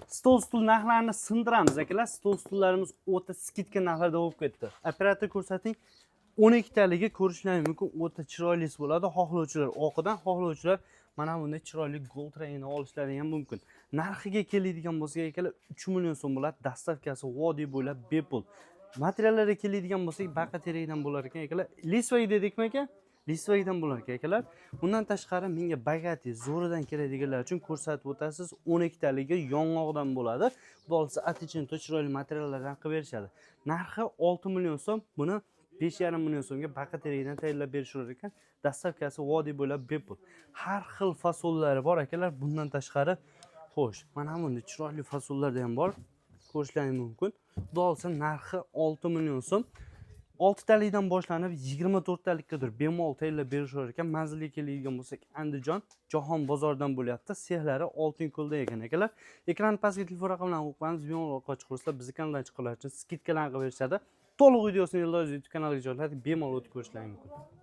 Stol stul narxlarini sindiramiz akalar. Stol stullarimiz o'ta skidka narxlarda bo'lib ketdi. Operator ko'rsating. 12 taligi ko'rishlaringiz mumkin. O'ta chiroyli bo'ladi. Xohlovchilar oqidan, xohlovchilar mana bunday chiroyli gold rangini olishlari ham mumkin. Narxiga keladigan bo'lsak akalar 3 million so'm bo'ladi. Dastavkasi vodiy bo'ylab bepul. Materiallarga keladigan bo'lsak, baqaterakdan bo'lar ekan akalar. Lisvay dedikmi aka? Lisvaydan bo'lar ekan akalar. Bundan tashqari menga bagati zo'ridan keladiganlar uchun ko'rsatib o'tasiz. 12 taligi yong'oqdan bo'ladi. Xudo olsa atechento chiroyli materiallardan qilib berishadi. Narxi 6 million so'm. Buni 5,5 million so'mga baqaterakdan tayyorlab berishar ekan. Dastavkasi vodiy bo'ylab bepul. Har xil fasollari bor akalar. Bundan tashqari xo'sh, mana bunday chiroyli fasollarda ham bor. Ko'rishlaringiz mumkin. Xudo olsa narxi 6 million so'm. 6 talikdan boshlanib 24 talikkadir bemalol tayyorlab berishar ekan. Manzilga keladigan bo'lsak, Andijon, Jahon bozoridan bo'lyapti. Sexlari Oltinko'lda ekan akalar. Ekran pastga telefon raqamlarini o'qib bemalol orqaga chiqarsizlar, bizning kanaldan chiqarlar uchun skidkalar qilib berishadi. To'liq videosini Yildiz YouTube kanaliga joyladik, bemalol o'tib ko'rishlaringiz mumkin.